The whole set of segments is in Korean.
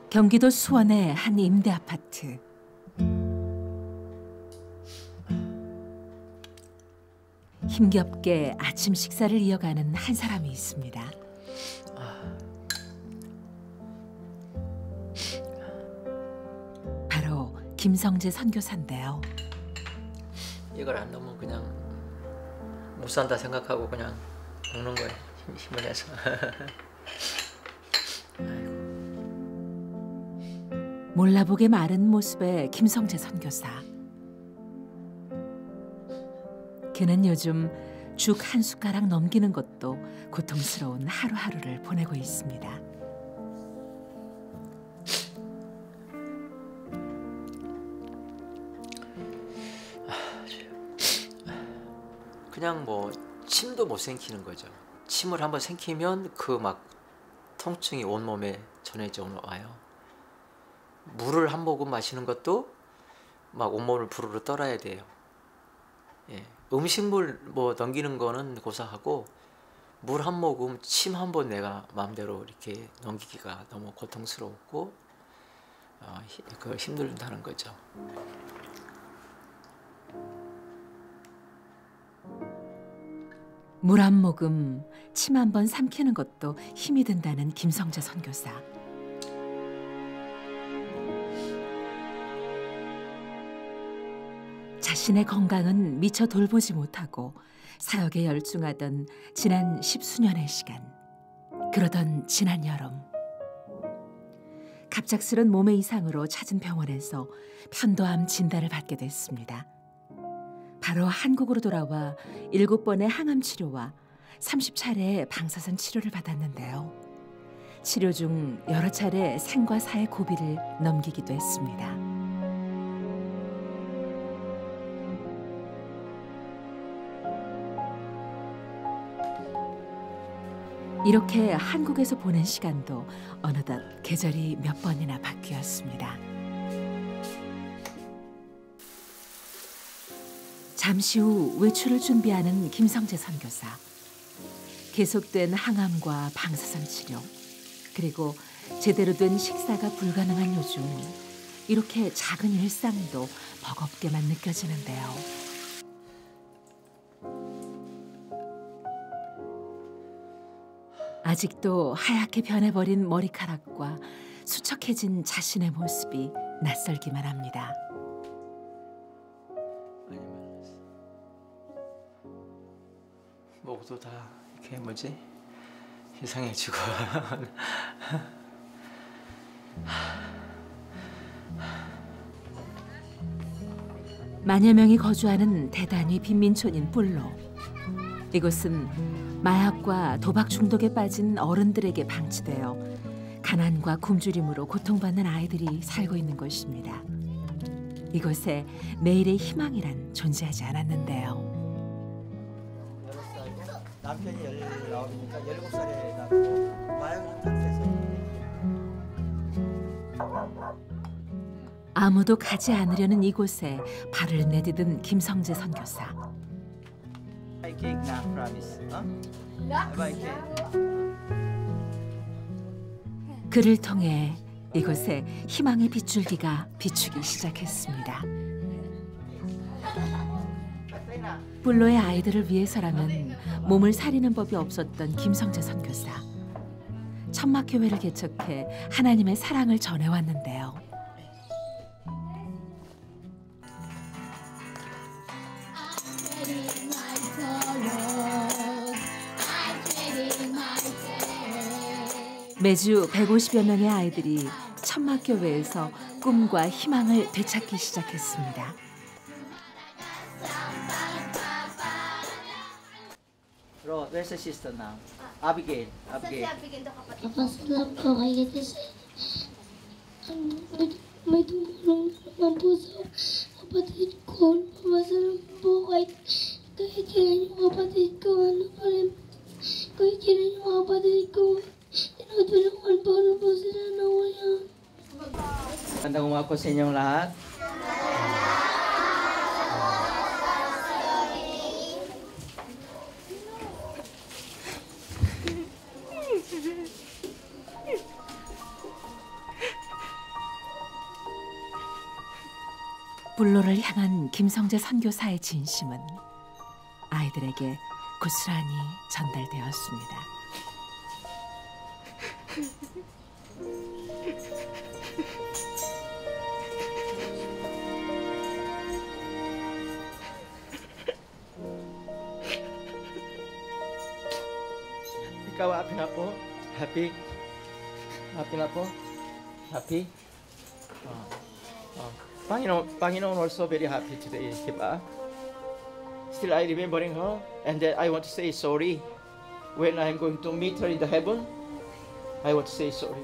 경기도 수원의 한 임대 아파트. 힘겹게 아침 식사를 이어가는 한 사람이 있습니다. 바로 김성재 선교사인데요. 이걸 안 넣으면 그냥 못 산다 생각하고 그냥 먹는 거예요. 힘을 내서. 몰라보게 마른 모습의 김성재 선교사. 그는 요즘 죽 한 숟가락 넘기는 것도 고통스러운 하루하루를 보내고 있습니다. 그냥 뭐 침도 못 삼키는 거죠. 침을 한번 삼키면 그 막 통증이 온몸에 전해져 와요. 물을 한 모금 마시는 것도 막 온몸을 부르르 떨어야 돼요. 예. 음식물 뭐 넘기는 거는 고사하고 물 한 모금, 침 한 번 내가 마음대로 이렇게 넘기기가 너무 고통스럽고 그걸 힘들다는 거죠. 물 한 모금, 침 한 번 삼키는 것도 힘이 든다는 김성재 선교사. 자신의 건강은 미처 돌보지 못하고 사역에 열중하던 지난 10수년의 시간. 그러던 지난 여름. 갑작스런 몸의 이상으로 찾은 병원에서 편도암 진단을 받게 됐습니다. 바로 한국으로 돌아와 7번의 항암 치료와 30차례의 방사선 치료를 받았는데요. 치료 중 여러 차례 생과 사의 고비를 넘기기도 했습니다. 이렇게 한국에서 보낸 시간도 어느덧 계절이 몇 번이나 바뀌었습니다. 잠시 후 외출을 준비하는 김성재 선교사. 계속된 항암과 방사선 치료, 그리고 제대로 된 식사가 불가능한 요즘 이렇게 작은 일상도 버겁게만 느껴지는데요. 아직도 하얗게 변해버린 머리카락과 수척해진 자신의 모습이 낯설기만 합니다. 목도 다 이렇게 뭐지? 이상해지고. 만여 명이 거주하는 대단히 빈민촌인 뿔로. 이곳은 마약과 도박 중독에 빠진 어른들에게 방치되어 가난과 굶주림으로 고통받는 아이들이 살고 있는 곳입니다. 이곳에 내일의 희망이란 존재하지 않았는데요. 남편이 19이니까 17살에 낳고 마약을 탓해서 아무도 가지 않으려는 이곳에 발을 내디딘 김성재 선교사. 그를 통해 이곳에 희망의 빗줄기가 비추기 시작했습니다. 뿔로의 아이들을 위해서라면 몸을 사리는 법이 없었던 김성재 선교사. 천막교회를 개척해 하나님의 사랑을 전해왔는데요. 매주 150여 명의 아이들이 천막교회에서 꿈과 희망을 되찾기 시작했습니다. Where's the sister now? Abigail. Abigail. Napasalamat po kayo kasi may tumulong naman po sa kapatid ko. Napasalamat po kahit kailan yung kapatid ko. Kahit kailan yung kapatid ko. Tinutulungan po na po sila na wala. Magandang umaga po sa inyong lahat. 불로를 향한 김성재 선교사의 진심은 아이들에게 고스란히 전달되었습니다. Ikaw happy na po? Happy? Happy na po? Happy? Panginoon also very happy today, diba? Still I remembering her and then I want to say sorry. When I'm going to meet her in the heaven, I want to say sorry.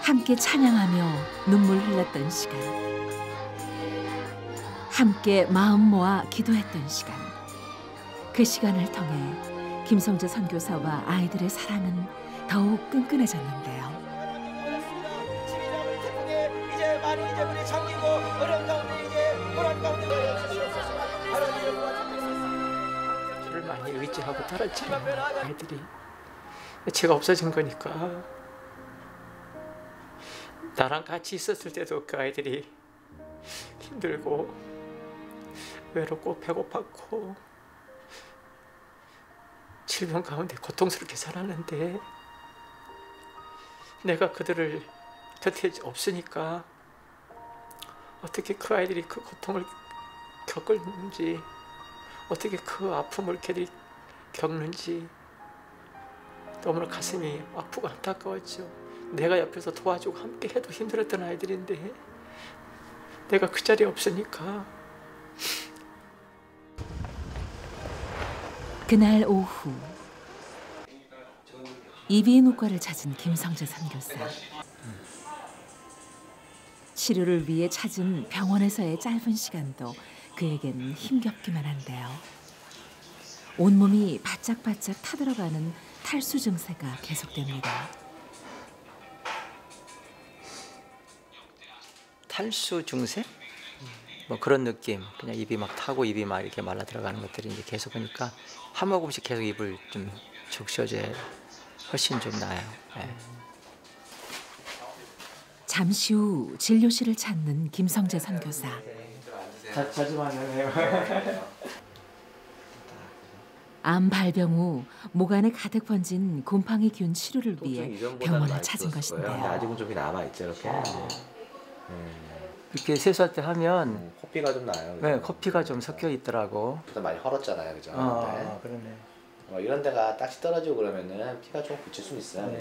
함께 찬양하며 눈물 흘렸던 시간, 함께 마음 모아 기도했던 시간, 그 시간을 통해 김성재 선교사와 아이들의 사랑은 더욱 끈끈해졌는데요. 이제 많은 이제들이 잠기고 어려운 가운데 이제 보란 가운데 저를 많이 의지하고 따랐잖아요. 아이들이 제가 없어진 거니까. 나랑 같이 있었을 때도 그 아이들이 힘들고 외롭고 배고팠고 질병 가운데 고통스럽게 살았는데 내가 그들을 곁에 없으니까 어떻게 그 아이들이 그 고통을 겪었는지, 어떻게 그 아픔을 걔들이 겪는지 너무나 가슴이 아프고 안타까웠죠. 내가 옆에서 도와주고 함께 해도 힘들었던 아이들인데 내가 그 자리에 없으니까. 그날 오후 이비인후과를 찾은 김성재 선교사. 치료를 위해 찾은 병원에서의 짧은 시간도 그에겐 힘겹기만 한데요. 온몸이 바짝바짝 타들어가는 탈수 증세가 계속됩니다. 탈수 증세? 뭐 그런 느낌. 그냥 입이 막 타고 입이 막 이렇게 말라 들어가는 것들이 이제 계속 보니까 한 모금씩 계속 입을 좀 적셔줘야 훨씬 좀 나아요. 네. 잠시 후 진료실을 찾는 김성재 선교사. 자주 만나네요. 암 발병 후 목 안에 가득 번진 곰팡이균 치료를 위해 병원을 찾은 것인데요. 아직은 좀 남아 있죠, 이렇게. 이렇게 세수할 때 하면 코피가 좀 나요. 네, 커피가 좀 섞여 있더라고. 좀 많이 헐었잖아요, 그죠? 그러네. 이런 데가 딱지 떨어지고 그러면은 피가 좀 붙일 수 있어요.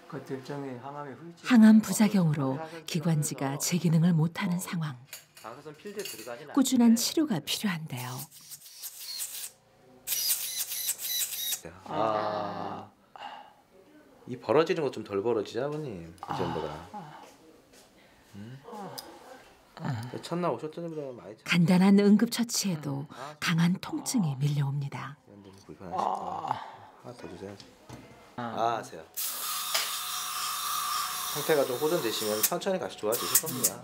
그것도 일종의 항암의 후유증. 항암 부작용으로 기관지가 제 기능을 못하는 상황. 방사선 필드에 들어가진 꾸준한 치료가 필요한데요. 이 벌어지는 거 좀 덜 벌어지죠, 아버님? 이전보다. 첫날 오셨던 분보다 많이 간단한 응급처치에도 강한 통증이 밀려옵니다. 불편하실 거예요. 하나 더 주세요. 하세요. 상태가 좀 호전되시면 천천히 다시 좋아지실 겁니다.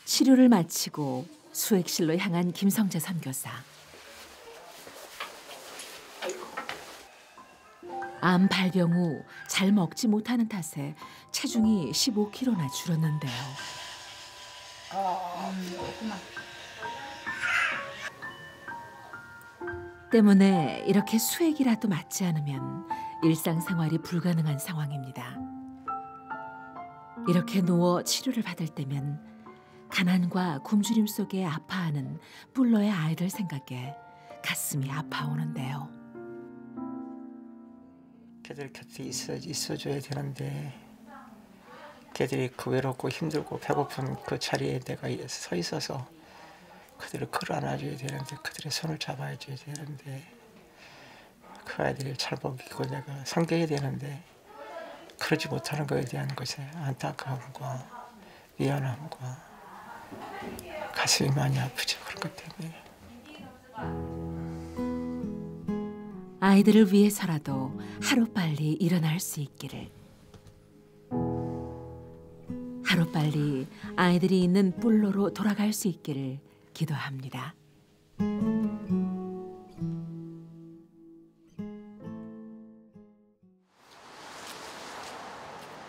치료를 마치고 수액실로 향한 김성재 선교사. 암 발병 후 잘 먹지 못하는 탓에 체중이 15kg나 줄었는데요. 때문에 이렇게 수액이라도 맞지 않으면 일상생활이 불가능한 상황입니다. 이렇게 누워 치료를 받을 때면 가난과 굶주림 속에 아파하는 뿔로의 아이들 생각에 가슴이 아파오는데요. 걔들 곁에 있어줘야 되는데 걔들이 그 외롭고 힘들고 배고픈 그 자리에 내가 서 있어서 그들을 끌어안아줘야 되는데, 그들의 손을 잡아줘야 되는데, 그 아이들을 잘 먹이고 내가 상대해야 되는데 그러지 못하는 것에 대한 것에 안타까움과 미안함과 가슴이 많이 아프죠. 그런 것 때문에. 아이들을 위해서라도 하루빨리 일어날 수 있기를. 하루빨리 아이들이 있는 뿔로로 돌아갈 수 있기를 기도합니다.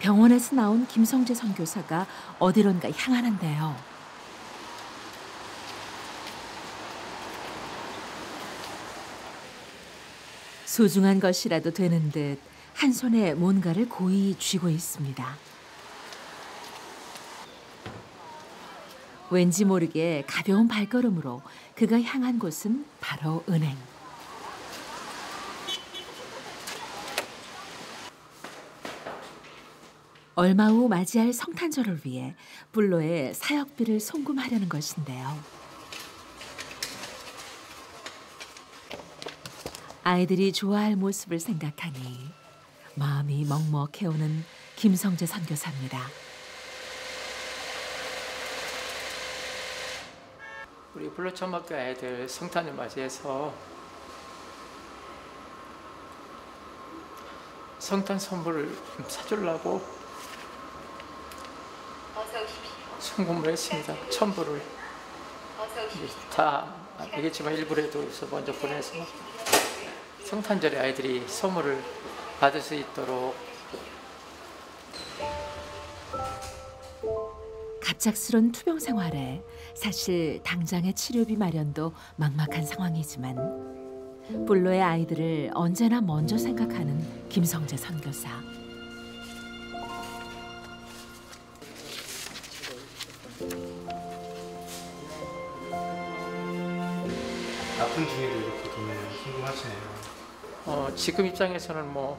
병원에서 나온 김성재 선교사가 어디론가 향하는데요. 소중한 것이라도 되는 듯 한 손에 뭔가를 고이 쥐고 있습니다. 왠지 모르게 가벼운 발걸음으로 그가 향한 곳은 바로 은행. 얼마 후 맞이할 성탄절을 위해 불로의 사역비를 송금하려는 것인데요. 아이들이 좋아할 모습을 생각하니 마음이 먹먹해오는 김성재 선교사입니다. 우리 불로초등학교 아이들 성탄을 맞이해서 성탄 선물을 사주려고 송금을 했습니다. 1,000불을 다 알겠지만 일부라도 먼저 보내서 성탄절에 아이들이 선물을 받을 수 있도록. 갑작스런 투병 생활에 사실 당장의 치료비 마련도 막막한 상황이지만 불로의 아이들을 언제나 먼저 생각하는 김성재 선교사. 아픈 중에도 이렇게 돈을 송금하시네요. 지금 입장에서는 뭐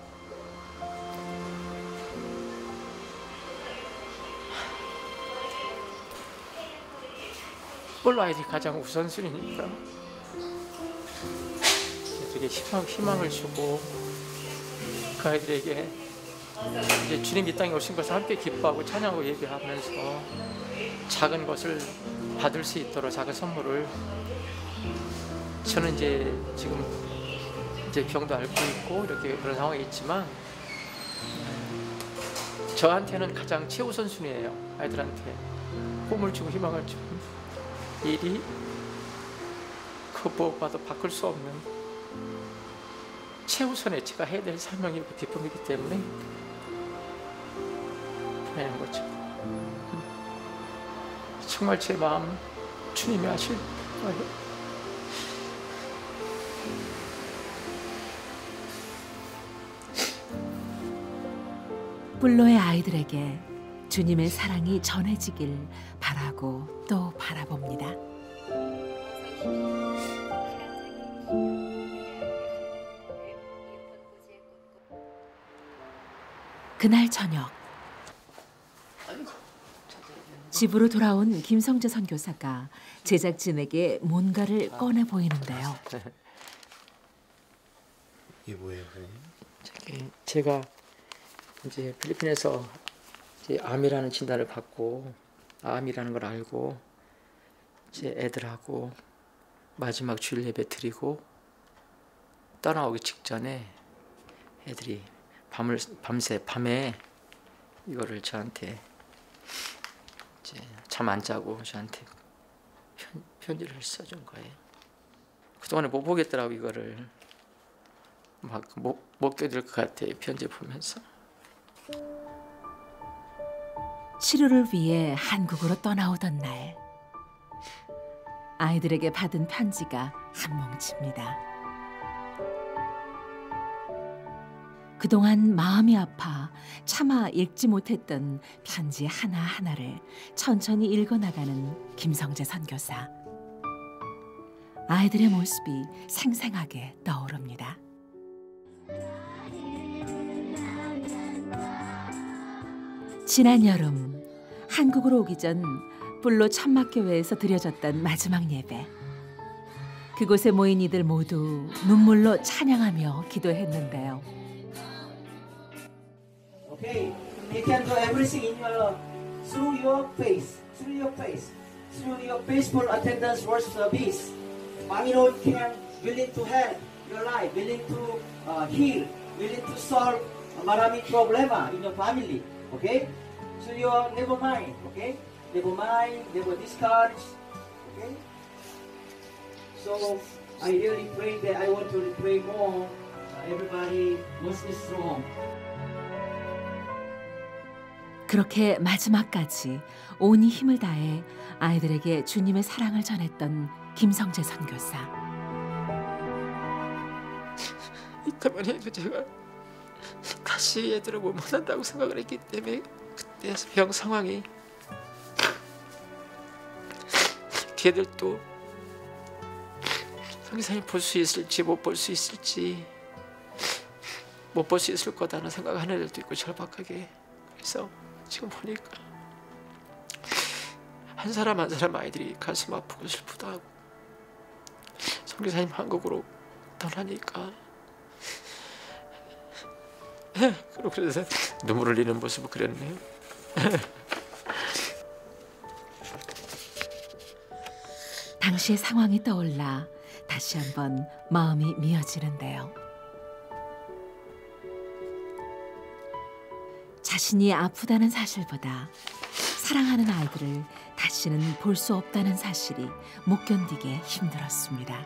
불로 아이들이 가장 우선순위니까 되게 희망을 주고 그 아이들에게 이제 주님 이 땅에 오신 것을 함께 기뻐하고 찬양하고 예배하면서 작은 것을 받을 수 있도록 작은 선물을. 저는 이제 지금 이제 병도 앓고 있고 이렇게 그런 상황이 있지만 저한테는 가장 최우선순위예요. 아이들한테 꿈을 주고 희망을 주고 일이 그 무엇과도 바꿀 수 없는 최우선의 제가 해야 될 사명이고 기쁨이기 때문에 보내는 거죠. 정말 제 마음 주님이 아실 거예요. 불로의 아이들에게 주님의 사랑이 전해지길 바라고 또 바라봅니다. 그날 저녁 집으로 돌아온 김성재 선교사가 제작진에게 뭔가를 꺼내 보이는데요. 이게 뭐예요, 선생님? 제가 이제 필리핀에서 이제 암이라는 진단을 받고 암이라는 걸 알고 이제 애들하고 마지막 주일 예배 드리고 떠나오기 직전에 애들이 밤에 이거를 저한테 이제 잠 안 자고 저한테 편지를 써준 거예요. 그동안에 못 보겠더라고. 이거를 막 못 견딜 것 같아. 편지 보면서. 치료를 위해 한국으로 떠나오던 날 아이들에게 받은 편지가 한 뭉칩니다. 그동안 마음이 아파 차마 읽지 못했던 편지 하나하나를 천천히 읽어나가는 김성재 선교사. 아이들의 모습이 생생하게 떠오릅니다. 지난 여름 한국으로 오기 전 불로 천막교회에서 드려졌던 마지막 예배. 그곳에 모인 이들 모두 눈물로 찬양하며 기도했는데요. Okay, you can do everything in your through your face, through your peaceful attendance worship service. Panginoon can willing to help your life, willing to heal, willing to solve maraming problema in your family. Okay, so you never mind. Okay, never discourage. Okay, so I really pray that I want to pray more. Everybody must be strong. 그렇게 마지막까지 온이 힘을 다해 아이들에게 주님의 사랑을 전했던 김성재 선교사. 이때만에 제가 다시 얘들을 못 만난다고 생각을 했기 때문에 그때 병 상황이 걔들도 성경이 볼 수 있을지 못 볼 수 있을지 못 볼 수 있을 거다는 생각하는 애들도 있고 절박하게. 그래서 지금 보니까 한 사람 한 사람 아이들이 가슴 아프고 슬프다 하고 선교사님 한국으로 떠나니까 그래서 눈물 흘리는 모습을 그렸네요. 당시의 상황이 떠올라 다시 한번 마음이 미어지는데요. 자신이 아프다는 사실보다 사랑하는 아이들을 다시는 볼 수 없다는 사실이 못 견디게 힘들었습니다.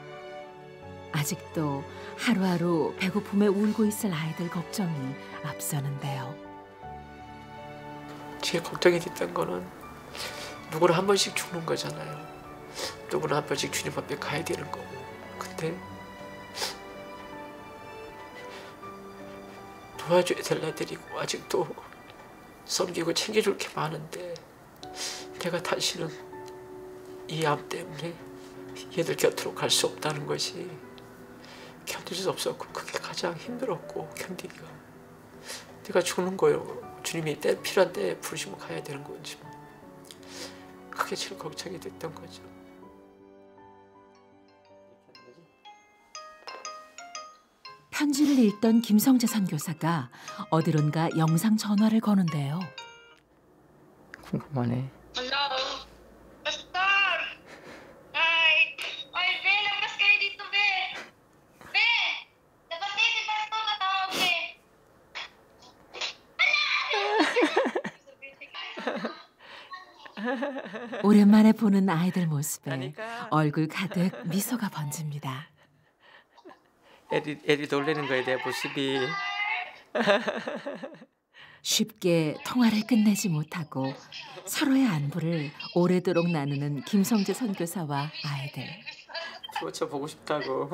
아직도 하루하루 배고픔에 울고 있을 아이들 걱정이 앞서는데요. 제일 걱정이 됐던 거는 누구나 한 번씩 죽는 거잖아요. 누구나 한 번씩 주님 앞에 가야 되는 거고. 근데 도와줘야 될 애들이고 아직도 섬기고 챙겨줄 게 많은데 내가 다시는 이 암 때문에 얘들 곁으로 갈 수 없다는 것이 견딜 수 없었고 그게 가장 힘들었고 견디기가. 내가 죽는 거예요. 주님이 필요한 때에 부르시면 가야 되는 거지만 그게 제일 걱정이 됐던 거죠. 편지를 읽던 김성재 선교사가 어디론가 영상 전화를 거는데요. 궁금하네. Hello? Pastor! Ay! Ay, Be! Labas kayo dito, Be! Be! Dapat si Pastor katawag, Be! 오랜만에 보는 아이들 모습에 얼굴 가득 미소가 번집니다. 애들이 놀라는 거에 대한 모습이 쉽게 통화를 끝내지 못하고 서로의 안부를 오래도록 나누는 김성재 선교사와 아이들. 부모쳐 보고 싶다고.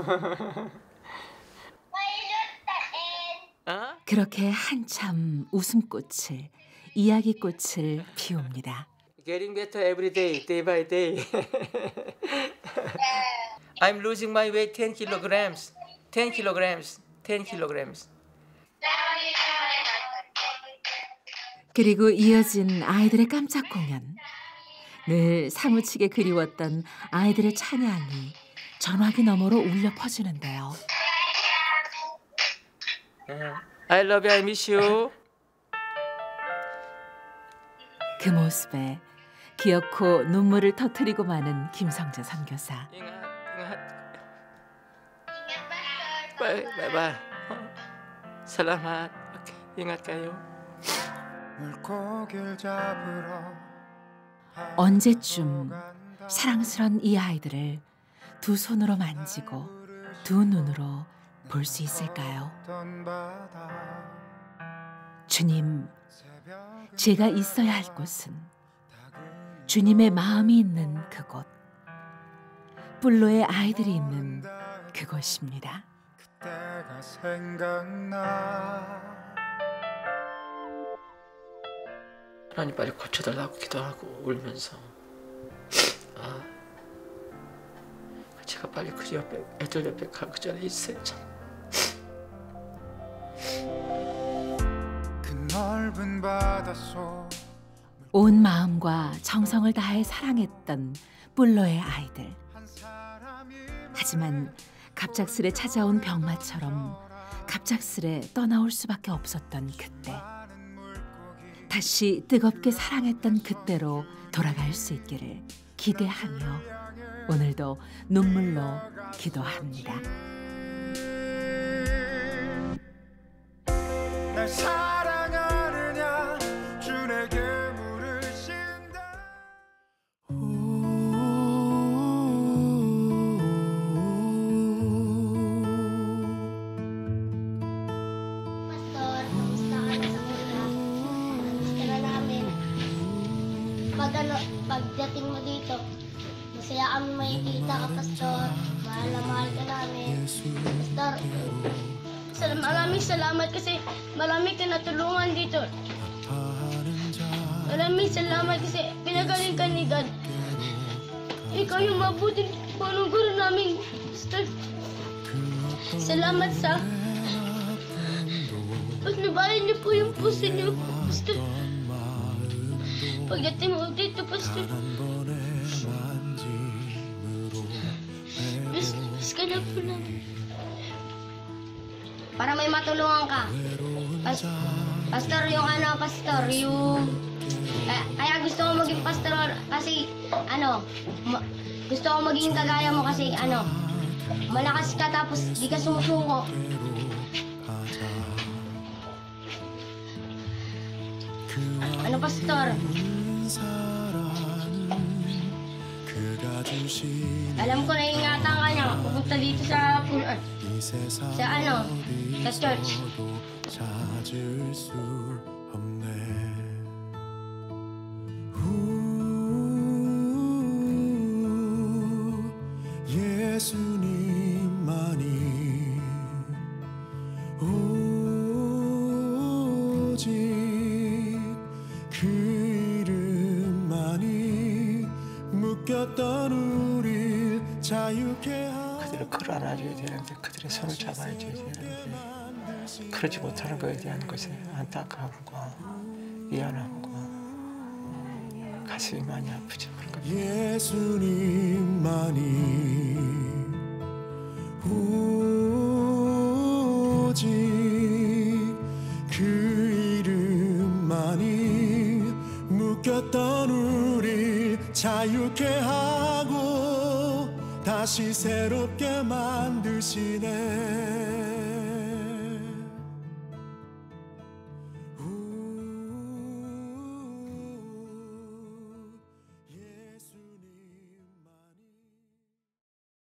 그렇게 한참 웃음꽃을, 이야기꽃을 피웁니다. Getting better every day, day by day. I'm losing my weight 10 kilograms. 10 kilograms. 10 kilograms. 그리고 이어진 아이들의 깜짝 공연. 늘 사무치게 그리웠던 아이들의 찬양이 전화기 너머로 울려 퍼지는데요. I love you, I miss you. 그 모습에 기어코 눈물을 터뜨리고 마는 김성재 선교사. Bye. Salamat. Okay, ingat kayo. 언제쯤 사랑스런 이 아이들을 두 손으로 만지고 두 눈으로 볼 수 있을까요? 주님, 제가 있어야 할 곳은 주님의 마음이 있는 그곳, 뿔로의 아이들이 있는 그곳입니다. 그때가 생각나. 하나님 빨리 고쳐달라고 기도하고 울면서 제가 빨리 그 옆에 애들 옆에 가기 전에 있어야 참. 그 넓은 바닷속 온 마음과 정성을 다해 사랑했던 뿔로의 아이들. 하지만 갑작스레 찾아온 병마처럼 갑작스레 떠나올 수밖에 없었던 그때. 다시 뜨겁게 사랑했던 그때로 돌아갈 수 있기를 기대하며 오늘도 눈물로 기도합니다. 날 사랑하느냐 주 내게 물으신다. Pastor, kamusta ka na sa una? Gusto na namin. pagdating mo dito, masaya kami makikita ka, Pastor. Mahal na mahal ka namin. Pastor, maraming salamat kasi marami ka natulungan dito. Maraming salamat kasi pinagaling ka ni God. Ikaw yung mabuting panuguro namin, Pastor. Salamat sa pagnabayan niyo po yung puso niyo, Pastor. Pagdating mo dito, Pastor. Miss ka na po namin. Para may matulungan ka. Pastor, yung Pastor, yung... Kaya gusto ko maging pastor kasi, gusto ko maging kagaya mo kasi, malakas ka tapos di ka sumusuko. Pastor? Alam ko na ingatan ka niya, pupunta dito sa church. 예수님만이 오직 그 이름만이 묶였던 우릴 자유케 하고 그들을 끌어안아줘야 되는데 그들의 손을 잡아줘야 되는데 그러지 못하는 것에 대한 것에 안타까움과 미안함과 가슴이 많이 아프죠. 예수님만이 오직 그 이름만이 묶였던 우릴 자유케 하고 다시 새롭게 만드시네.